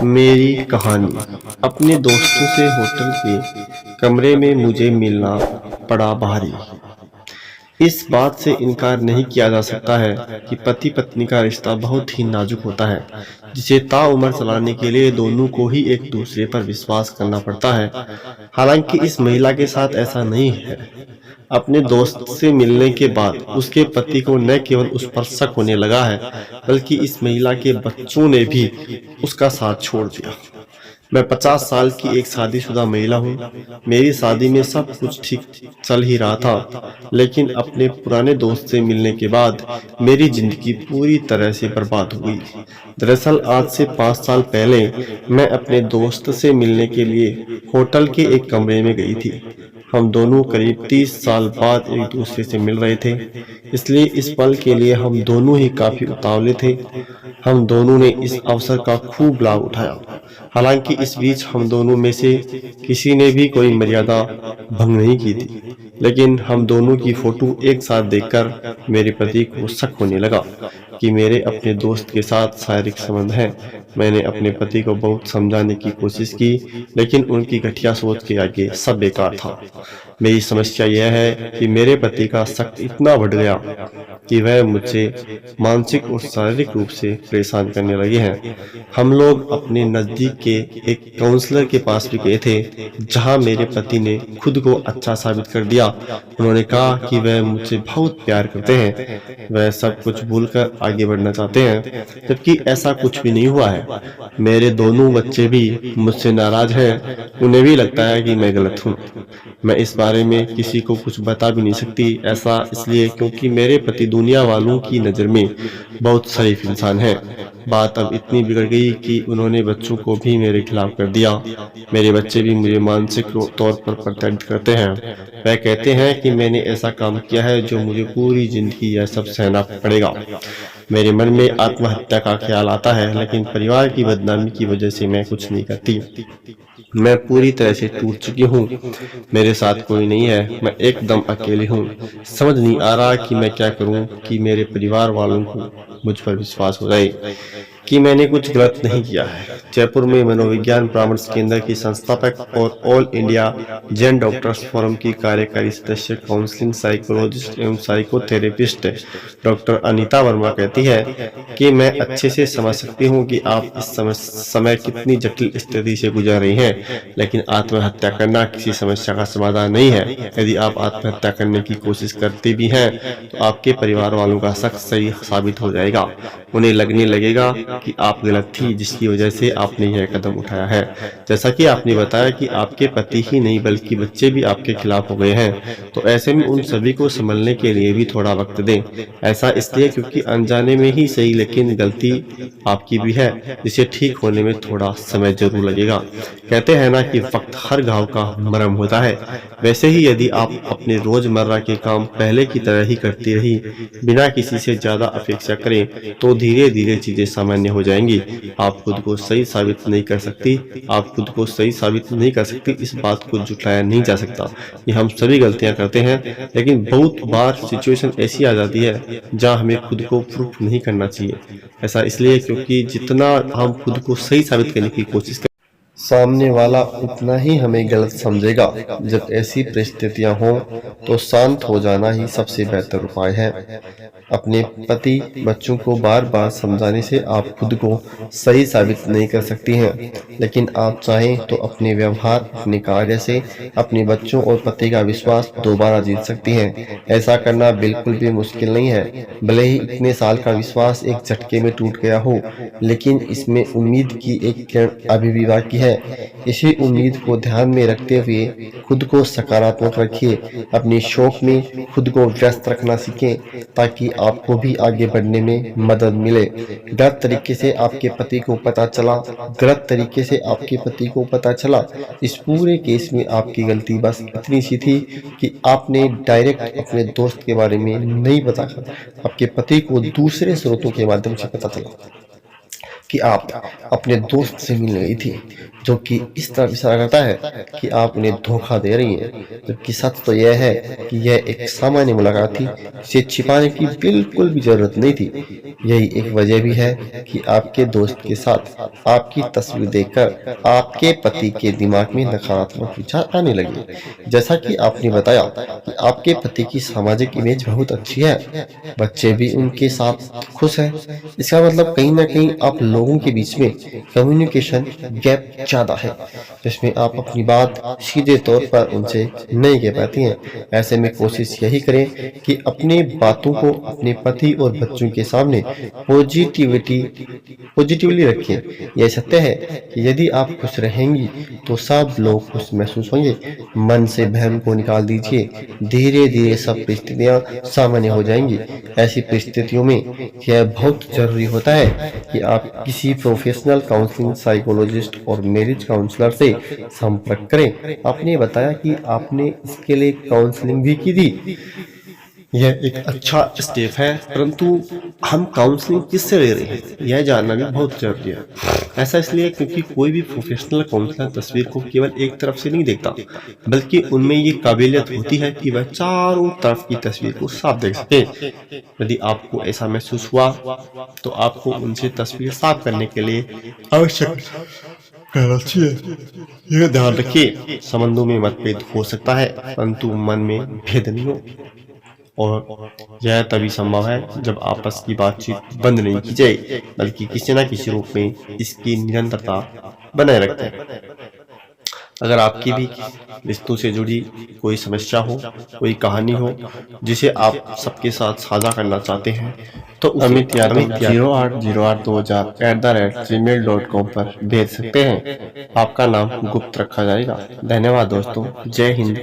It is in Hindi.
मेरी कहानी। अपने दोस्तों से होटल के कमरे में मुझे मिलना पड़ा भारी। इस बात से इनकार नहीं किया जा सकता है कि पति पत्नी का रिश्ता बहुत ही नाजुक होता है, जिसे ताउम्र चलाने के लिए दोनों को ही एक दूसरे पर विश्वास करना पड़ता है। हालांकि इस महिला के साथ ऐसा नहीं है। अपने दोस्त से मिलने के बाद उसके पति को न केवल उस पर शक होने लगा है, बल्कि इस महिला के बच्चों ने भी उसका साथ छोड़ दिया। मैं 50 साल की एक शादीशुदा महिला हूँ। मेरी शादी में सब कुछ ठीक चल ही रहा था, लेकिन अपने पुराने दोस्त से मिलने के बाद मेरी जिंदगी पूरी तरह से बर्बाद हो गई। दरअसल आज से 5 साल पहले मैं अपने दोस्त से मिलने के लिए होटल के एक कमरे में गई थी। हम दोनों करीब 30 साल बाद एक दूसरे से मिल रहे थे, इसलिए इस पल के लिए हम दोनों ही काफी उतावले थे। हम दोनों ने इस अवसर का खूब लाभ उठाया। हालांकि इस बीच हम दोनों में से किसी ने भी कोई मर्यादा भंग नहीं की थी, लेकिन हम दोनों की फोटो एक साथ देखकर मेरे पति को शक होने लगा कि मेरे अपने दोस्त के साथ शारीरिक संबंध है। मैंने अपने पति को बहुत समझाने की कोशिश की, लेकिन उनकी घटिया सोच के आगे सब बेकार था। मेरी समस्या यह है कि मेरे पति का शक इतना बढ़ गया कि वह मुझे मानसिक और शारीरिक रूप से परेशान करने लगे हैं। हम लोग अपने नजदीक के एक काउंसलर के पास भी गए थे, जहां मेरे पति ने खुद को अच्छा साबित कर दिया। उन्होंने कहा कि वह मुझसे बहुत प्यार करते हैं, वह सब कुछ भूलकर आगे बढ़ना चाहते हैं, जबकि ऐसा कुछ भी नहीं हुआ है। मेरे दोनों बच्चे भी मुझसे नाराज हैं। उन्हें भी लगता है कि मैं गलत हूँ। मैं इस बारे में किसी को कुछ बता भी नहीं सकती। ऐसा इसलिए क्योंकि मेरे पति दुनिया वालों की नज़र में बहुत शरीफ इंसान है। बात अब इतनी बिगड़ गई कि उन्होंने बच्चों को भी मेरे खिलाफ कर दिया। मेरे बच्चे भी मुझे मानसिक तौर पर प्रताड़ित करते हैं। वह कहते हैं कि मैंने ऐसा काम किया है जो मुझे पूरी जिंदगी यह सब सहना पड़ेगा। मेरे मन में आत्महत्या का ख्याल आता है, लेकिन परिवार की बदनामी की वजह से मैं कुछ नहीं करती। मैं पूरी तरह से टूट चुकी हूँ। मेरे साथ कोई नहीं है, मैं एकदम अकेली हूँ। समझ नहीं आ रहा कि मैं क्या करूँ कि मेरे परिवार वालों को मुझ पर विश्वास हो जाए कि मैंने कुछ गलत नहीं किया है। जयपुर में मनोविज्ञान परामर्श केंद्र की संस्थापक और all India Jain doctors forum की कार्यकारी सदस्य, काउंसलिंग साइकोलॉजिस्ट एवं साइकोथेरेपिस्ट डॉक्टर अनीता वर्मा कहती है कि मैं अच्छे से समझ सकती हूँ कि आप इस समय कितनी जटिल स्थिति से गुजर रही हैं, लेकिन आत्महत्या करना किसी समस्या का समाधान नहीं है। यदि आप आत्महत्या करने की कोशिश करते भी हैं, तो आपके परिवार वालों का शक सही साबित हो जाएगा। उन्हें लगने लगेगा कि आप गलत थी, जिसकी वजह से आपने यह कदम उठाया है। जैसा कि आपने बताया कि आपके पति ही नहीं बल्कि बच्चे भी आपके खिलाफ हो गए हैं, तो ऐसे में उन सभी को संभलने के लिए भी थोड़ा वक्त दें। ऐसा इसलिए क्योंकि अनजाने में ही सही, लेकिन गलती आपकी भी है, जिसे ठीक होने में थोड़ा समय जरूर लगेगा। कहते हैं ना कि वक्त हर घाव का मरहम होता है। वैसे ही यदि आप अपने रोजमर्रा के काम पहले की तरह ही करती रही, बिना किसी से ज्यादा अपेक्षा करें, तो धीरे धीरे चीजें सामान्य हो जाएंगी। आप खुद को सही साबित नहीं कर सकती। आप खुद को सही साबित नहीं कर सकती, इस बात को झुठलाया नहीं जा सकता। ये हम सभी गलतियां करते हैं, लेकिन बहुत बार सिचुएशन ऐसी आ जाती है जहां हमें खुद को प्रूफ नहीं करना चाहिए। ऐसा इसलिए क्योंकि जितना हम खुद को सही साबित करने की कोशिश करें, सामने वाला उतना ही हमें गलत समझेगा। जब ऐसी परिस्थितियां हों तो शांत हो जाना ही सबसे बेहतर उपाय है। अपने पति बच्चों को बार बार समझाने से आप खुद को सही साबित नहीं कर सकती हैं, लेकिन आप चाहें तो अपने व्यवहार, अपने कार्य से अपने बच्चों और पति का विश्वास दोबारा जीत सकती हैं। ऐसा करना बिल्कुल भी मुश्किल नहीं है। भले ही इतने साल का विश्वास एक झटके में टूट गया हो, लेकिन इसमें उम्मीद की एक किरण अभी भी बाकी है। इसी उम्मीद को ध्यान में रखते हुए खुद को सकारात्मक रखिए। अपने शौक में खुद को व्यस्त रखना सीखें, ताकि आपको भी आगे बढ़ने में मदद मिले। गलत तरीके से आपके पति को पता चला, इस पूरे केस में आपकी गलती बस इतनी सी थी कि आपने डायरेक्ट अपने दोस्त के बारे में नहीं बताया। आपके पति को दूसरे स्रोतों के माध्यम से पता चला कि आप अपने दोस्त से मिलने गई थी। जो कि इस तरफ इशारा करता है कि आप उन्हें धोखा दे रही हैं, जबकि सच तो यह है कि यह एक सामान्य मुलाकात थी जिसे छिपाने की बिल्कुल भी जरूरत नहीं थी। यही एक वजह भी है कि आपके दोस्त के साथ आपकी तस्वीर देखकर आपके पति के दिमाग में नकारात्मक विचार आने लगे। जैसा कि आपने बताया कि आपके पति की सामाजिक इमेज बहुत अच्छी है, बच्चे भी उनके साथ खुश हैं। इसका मतलब कहीं ना कहीं आप लोगों के बीच में कम्युनिकेशन गैप ज्यादा है, जिसमें आप अपनी बात सीधे तौर पर उनसे नहीं कह पाती हैं। ऐसे में कोशिश यही करें कि अपनी बातों को अपने पति और बच्चों के सामने पॉजिटिवली रखें। यह सत्य है कि यदि आप खुश रहेंगी तो सब लोग खुश महसूस होंगे। मन से भ्रम को निकाल दीजिए, धीरे धीरे सब परिस्थितियां सामान्य हो जाएंगी। ऐसी परिस्थितियों में यह बहुत जरूरी होता है कि आप किसी प्रोफेशनल काउंसलिंग साइकोलॉजिस्ट और मैरिज काउंसलर से संपर्क करें। आपने बताया कि आपने इसके लिए काउंसलिंग भी की थी। यह एक अच्छा स्टेप है, परंतु हम काउंसलिंग किससे ले रहे हैं यह जानना भी बहुत जरूरी है। ऐसा इसलिए क्योंकि कोई भी प्रोफेशनल काउंसलर तस्वीर को केवल एक तरफ से नहीं देखता, बल्कि उनमें ये काबिलियत होती है कि वह चारों तरफ की तस्वीर को साफ देख सके। यदि आपको ऐसा महसूस हुआ तो आपको उनसे तस्वीर साफ करने के लिए आवश्यक करना चाहिए। यह ध्यान रखिए, संबंधों में मतभेद हो सकता है परंतु मन में भेद नहीं हो, और यह तभी संभव है जब आपस की बातचीत बंद नहीं की जाए, बल्कि किसी न किसी रूप में इसकी निरंतरता बनाए रखते हैं। अगर आपकी भी रिश्तों से जुड़ी कोई समस्या हो, कोई कहानी हो जिसे आप सबके साथ साझा करना चाहते हैं, तो अमित यादव 08082000@gmail.com पर भेज सकते हैं। आपका नाम गुप्त रखा जाएगा। धन्यवाद दोस्तों। जय हिंद।